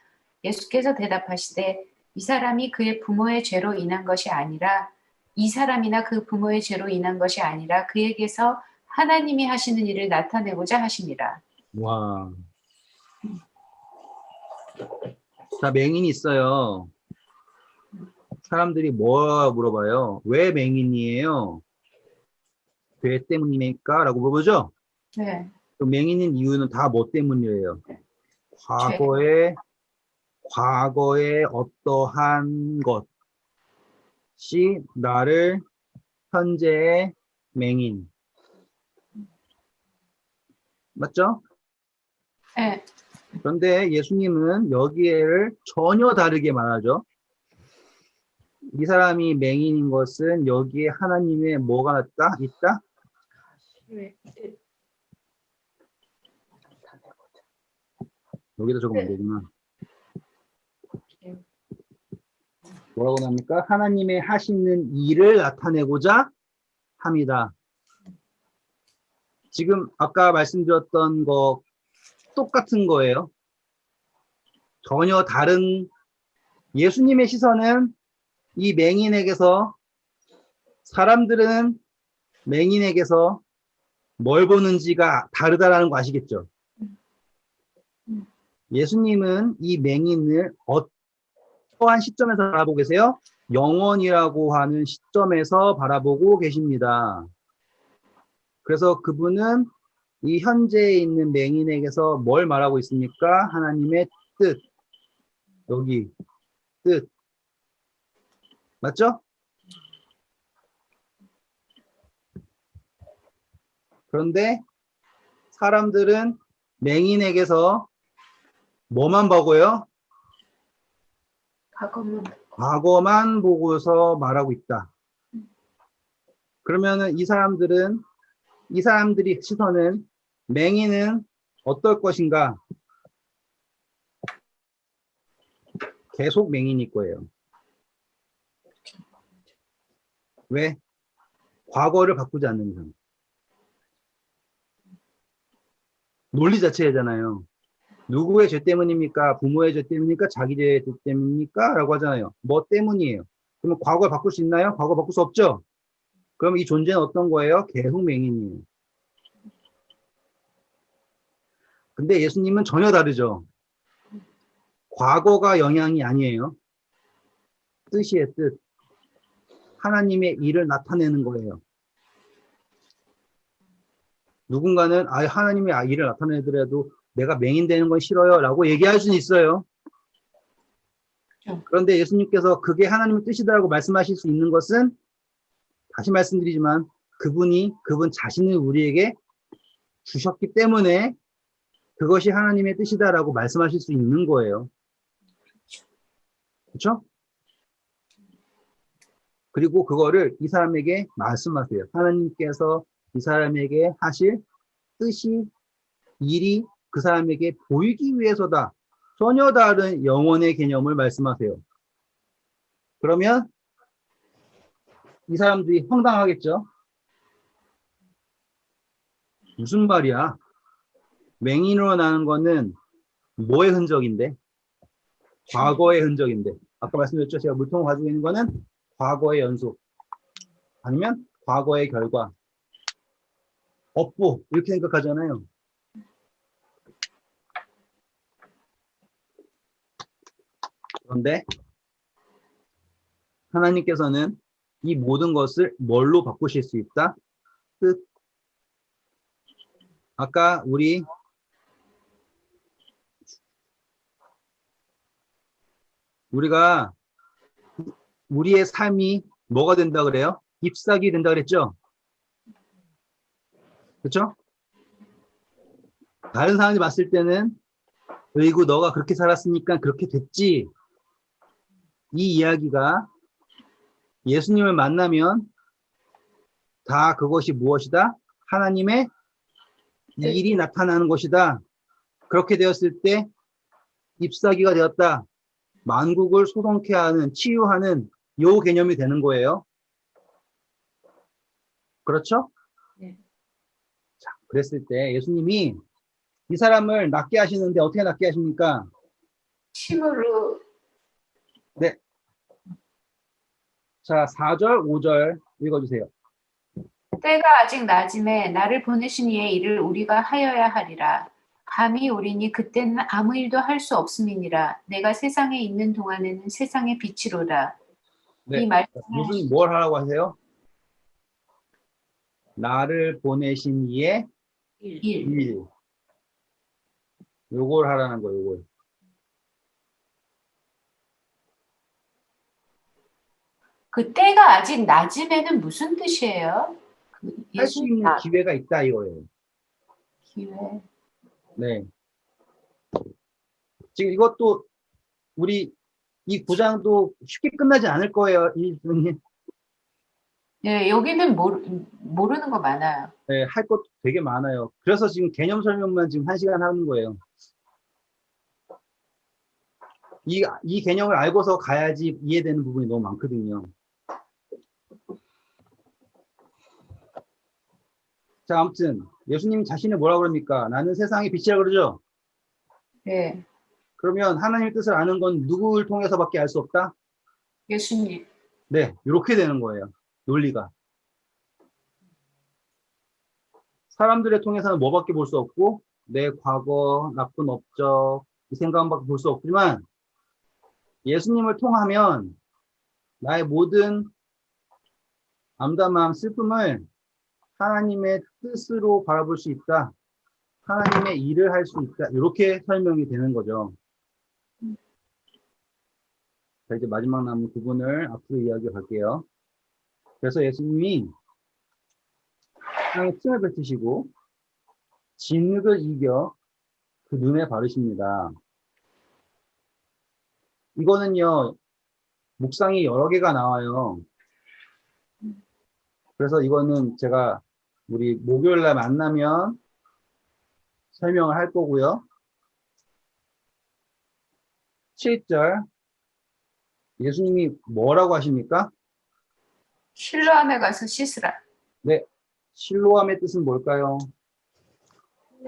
예수께서 대답하시되 이 사람이 그의 부모의 죄로 인한 것이 아니라 이 사람이나 그 부모의 죄로 인한 것이 아니라 그에게서 하나님이 하시는 일을 나타내고자 하시니라. 와. 자, 맹인이 있어요. 사람들이 뭐 물어봐요? 왜 맹인이에요? 죄 때문입니까? 라고 물어보죠? 네. 그 맹인인 이유는 다 뭐 때문이에요? 과거에 어떠한 것이 나를 현재의 맹인. 맞죠? 네. 그런데 예수님은 여기에를 전혀 다르게 말하죠. 이 사람이 맹인인 것은 여기에 하나님의 뭐가 있다? 네. 여기다 적으면 안 되구나. 뭐라고 합니까? 하나님의 하시는 일을 나타내고자 합니다. 지금 아까 말씀드렸던 거 똑같은 거예요. 전혀 다른 예수님의 시선은 이 맹인에게서 사람들은 맹인에게서 뭘 보는지가 다르다라는 거 아시겠죠? 예수님은 이 맹인을 어떠한 시점에서 바라보고 계세요? 영원이라고 하는 시점에서 바라보고 계십니다. 그래서 그분은 이 현재에 있는 맹인에게서 뭘 말하고 있습니까? 하나님의 뜻. 여기 뜻. 맞죠? 그런데 사람들은 맹인에게서 뭐만 보고요? 과거만 보고서 말하고 있다. 그러면은 이 사람들이 시선은 맹인은 어떨 것인가? 계속 맹인일 거예요. 왜? 과거를 바꾸지 않는 이상. 논리 자체잖아요. 누구의 죄 때문입니까? 부모의 죄 때문입니까? 자기 죄 때문입니까? 라고 하잖아요. 뭐 때문이에요? 그러면 과거를 바꿀 수 있나요? 과거 바꿀 수 없죠? 그럼 이 존재는 어떤 거예요? 계속 맹인이에요. 근데 예수님은 전혀 다르죠. 과거가 영향이 아니에요. 뜻이에요, 뜻. 하나님의 일을 나타내는 거예요. 누군가는 하나님의 일을 나타내더라도 내가 맹인되는 건 싫어요 라고 얘기할 수는 있어요. 그런데 예수님께서 그게 하나님의 뜻이다라고 말씀하실 수 있는 것은 다시 말씀드리지만 그분 자신을 우리에게 주셨기 때문에 그것이 하나님의 뜻이다라고 말씀하실 수 있는 거예요. 그렇죠? 그리고 그거를 이 사람에게 말씀하세요. 하나님께서 이 사람에게 하실 뜻이 일이 그 사람에게 보이기 위해서다. 전혀 다른 영혼의 개념을 말씀하세요. 그러면 이 사람들이 황당하겠죠? 무슨 말이야? 맹인으로 나는 거는 뭐의 흔적인데? 과거의 흔적인데. 아까 말씀드렸죠? 제가 물통을 가지고 있는 거는 과거의 연속. 아니면 과거의 결과. 업보. 이렇게 생각하잖아요. 그런데 하나님께서는 이 모든 것을 뭘로 바꾸실 수 있다? 뜻. 아까 우리가 우리의 삶이 뭐가 된다 그래요? 잎사귀 된다 그랬죠? 그렇죠? 다른 사람이 봤을 때는 으이구 너가 그렇게 살았으니까 그렇게 됐지. 이 이야기가 예수님을 만나면 다 그것이 무엇이다? 하나님의 일이 나타나는 것이다. 그렇게 되었을 때 잎사귀가 되었다. 만국을 소동케 하는, 치유하는 요 개념이 되는 거예요. 그렇죠? 네. 자, 그랬을 때 예수님이 이 사람을 낫게 하시는데 어떻게 낫게 하십니까? 힘으로. 네. 자, 4절, 5절 읽어주세요. 때가 아직 낮음에 나를 보내신 이의 일을 우리가 하여야 하리라. 밤이 오리니 그때는 아무 일도 할 수 없음이니라. 내가 세상에 있는 동안에는 세상의 빛이로라. 네. 이 말씀을 무슨 뭘 하라고 하세요? 나를 보내신 이의 일. 일. 요걸 하라는 거예요, 요걸. 그 때가 아직 낮음에는 무슨 뜻이에요? 할 수 있는 기회가 있다 이거예요. 기회. 네. 지금 이것도 우리 이 구장도 쉽게 끝나지 않을 거예요. 네, 여기는 모르는 거 많아요. 네, 할 것도 되게 많아요. 그래서 지금 개념 설명만 지금 1시간 하는 거예요. 이 개념을 알고서 가야지 이해되는 부분이 너무 많거든요. 자, 아무튼 예수님 자신을 뭐라 그럽니까? 나는 세상의 빛이라 그러죠? 네, 그러면 하나님의 뜻을 아는 건 누구를 통해서밖에 알 수 없다? 예수님. 네, 이렇게 되는 거예요. 논리가. 사람들을 통해서는 뭐밖에 볼 수 없고 내 과거, 나쁜 업적, 이 생각밖에 볼 수 없지만 예수님을 통하면 나의 모든 암담함, 슬픔을 하나님의 뜻으로 바라볼 수 있다. 하나님의 일을 할 수 있다. 이렇게 설명이 되는 거죠. 자, 이제 마지막 남은 부분을 앞으로 이야기해 갈게요. 그래서 예수님이 땅에 침을 뱉으시고 진흙을 이겨 그 눈에 바르십니다. 이거는요, 묵상이 여러 개가 나와요. 그래서 이거는 제가 우리 목요일날 만나면 설명을 할 거고요. 7절 예수님이 뭐라고 하십니까? 실로암에 가서 씻으라. 네. 실로암의 뜻은 뭘까요?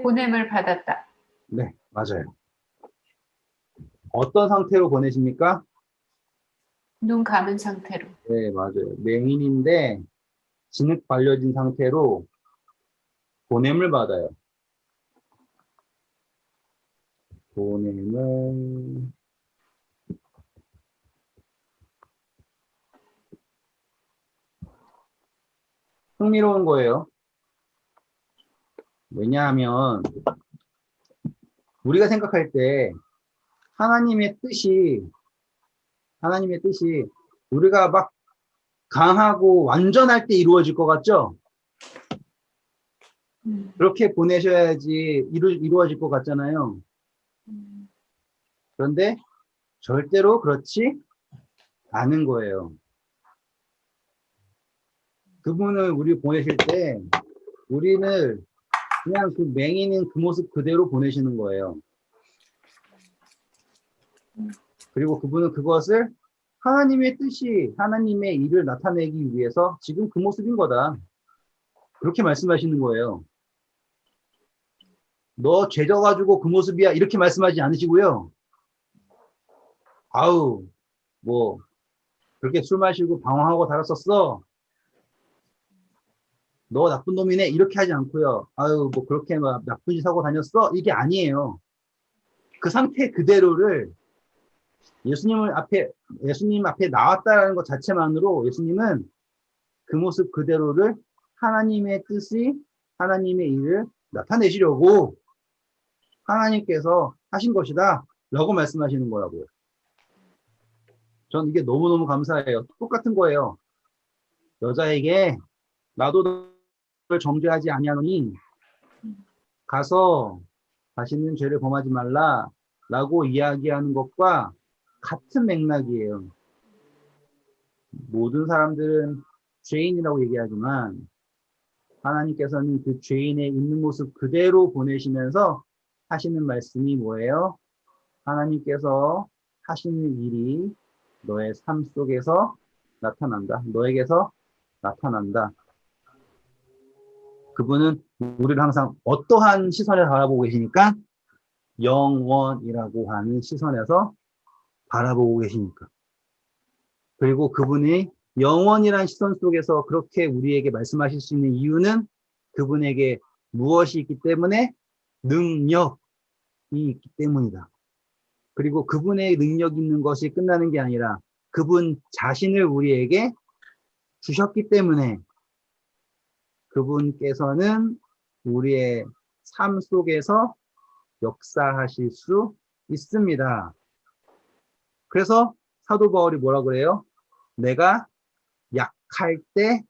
보냄을 받았다. 네, 맞아요. 어떤 상태로 보내십니까? 눈 감은 상태로. 네, 맞아요. 맹인인데 진흙 발려진 상태로 보냄을 받아요. 보냄을 흥미로운 거예요. 왜냐하면 우리가 생각할 때 하나님의 뜻이 우리가 막 강하고 완전할 때 이루어질 것 같죠? 그렇게 보내셔야지 이루어질 것 같잖아요. 그런데 절대로 그렇지 않은 거예요. 그분을 우리 보내실 때 우리는 그냥 그 맹인인 그 모습 그대로 보내시는 거예요. 그리고 그분은 그것을 하나님의 뜻이 하나님의 일을 나타내기 위해서 지금 그 모습인 거다. 그렇게 말씀하시는 거예요. 너 죄져가지고 그 모습이야 이렇게 말씀하지 않으시고요. 아우 뭐 그렇게 술 마시고 방황하고 살았었어. 너 나쁜 놈이네 이렇게 하지 않고요. 아유 뭐 그렇게 막 나쁜 짓 하고 다녔어 이게 아니에요. 그 상태 그대로를 예수님 앞에 나왔다라는 것 자체만으로 예수님은 그 모습 그대로를 하나님의 뜻이 하나님의 일을 나타내시려고 하나님께서 하신 것이다 라고 말씀하시는 거라고요. 전 이게 너무너무 감사해요. 똑같은 거예요. 여자에게 나도 너를 정죄하지 아니하노니 가서 다시는 죄를 범하지 말라 라고 이야기하는 것과 같은 맥락이에요. 모든 사람들은 죄인이라고 얘기하지만 하나님께서는 그 죄인의 있는 모습 그대로 보내시면서 하시는 말씀이 뭐예요? 하나님께서 하시는 일이 너의 삶 속에서 나타난다. 너에게서 나타난다. 그분은 우리를 항상 어떠한 시선에 바라보고 계시니까? 영원이라고 하는 시선에서 바라보고 계시니까. 그리고 그분이 영원이라는 시선 속에서 그렇게 우리에게 말씀하실 수 있는 이유는 그분에게 무엇이 있기 때문에? 능력이 있기 때문이다. 그리고 그분의 능력 있는 것이 끝나는 게 아니라 그분 자신을 우리에게 주셨기 때문에 그분께서는 우리의 삶 속에서 역사하실 수 있습니다. 그래서 사도 바울이 뭐라 그래요? 내가 약할 때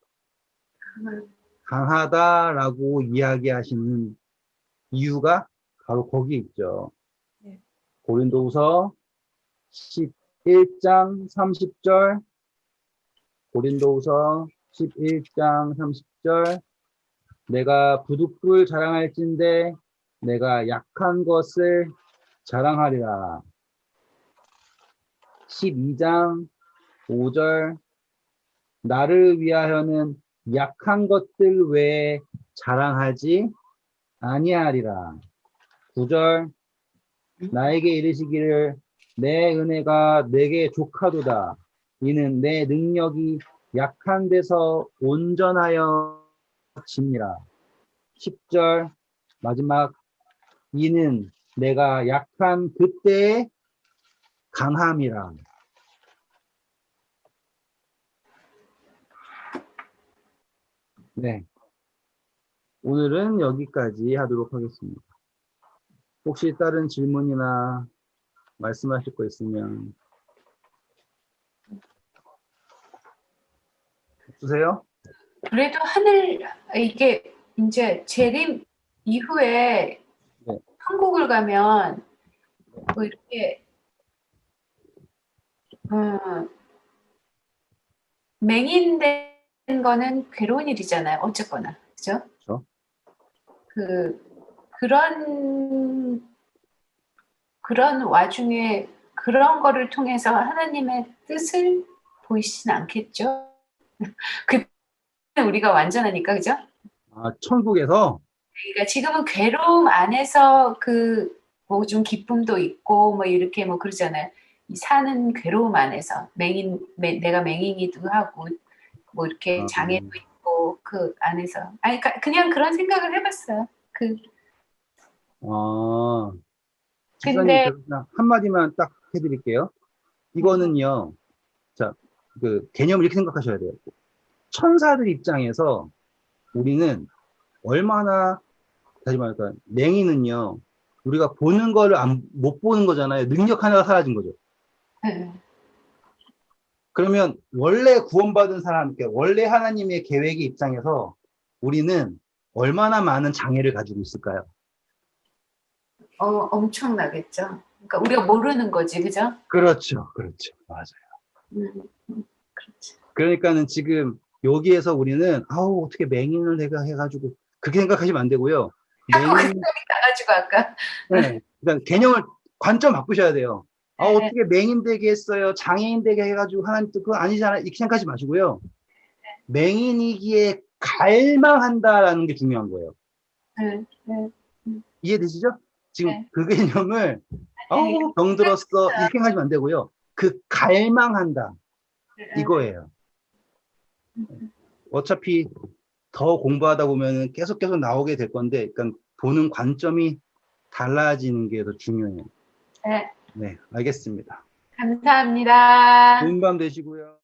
강하다라고 이야기하시는 이유가 바로 거기 있죠. 네. 고린도후서 11장 30절 고린도후서 11장 30절 내가 부득불 자랑할진대 내가 약한 것을 자랑하리라. 12장 5절 나를 위하여는 약한 것들 외에 자랑하지 아니하리라. 9절 나에게 이르시기를 내 은혜가 내게 족하도다. 이는 내 능력이 약한 데서 온전하여 집니라. 10절 마지막 이는 내가 약한 그때의 강함이라. 네. 오늘은 여기까지 하도록 하겠습니다. 혹시 다른 질문이나 말씀하실 거 있으면 없으세요? 그래도 이게 이제 재림 이후에 네. 한국을 가면 뭐 이렇게 맹인된 거는 괴로운 일이잖아요. 어쨌거나. 그죠? 그렇죠. 그런 와중에 그런 거를 통해서 하나님의 뜻을 보이시진 않겠죠. 그 우리가 완전하니까 그죠? 아, 천국에서 그러니까 지금은 괴로움 안에서 그 뭐 좀 기쁨도 있고 뭐 이렇게 뭐 그러잖아요. 이 사는 괴로움 안에서 내가 맹인이기도 하고 뭐 이렇게 아, 장애도 있고 그 안에서 아니 그냥 그런 생각을 해봤어요. 그 아, 집사님 근데 그러면 한마디만 딱 해드릴게요. 이거는요, 자, 그 개념을 이렇게 생각하셔야 돼요. 천사들 입장에서 우리는 얼마나, 다시 말할까, 맹인은요, 우리가 보는 거를 못 보는 거잖아요. 능력 하나가 사라진 거죠. 네. 그러면 원래 구원받은 사람, 그러니까 원래 하나님의 계획의 입장에서 우리는 얼마나 많은 장애를 가지고 있을까요? 엄청나겠죠. 그러니까 우리가 모르는 거지, 그죠? 그렇죠. 그렇죠. 맞아요. 그렇지. 그러니까는 지금 여기에서 우리는, 아우, 어떻게 맹인을 내가 해가지고, 그렇게 생각하시면 안 되고요. 그 맹인, 생각이 나가지고 아까 네. 그러니까 개념을, 관점 바꾸셔야 돼요. 아, 네. 어떻게 맹인 되게 했어요? 장애인 되게 해가지고 하나님 또 그거 아니잖아요. 이렇게 생각하지 마시고요. 맹인이기에 갈망한다라는 게 중요한 거예요. 네. 네. 이해되시죠? 지금 네. 그 개념을, 아우, 병들었어. 이렇게 생각하시면 안 되고요. 그 갈망한다. 이거예요. 어차피 더 공부하다 보면은 계속 나오게 될 건데, 그러니까 보는 관점이 달라지는 게 더 중요해요. 네. 네, 알겠습니다. 감사합니다. 좋은 밤 되시고요.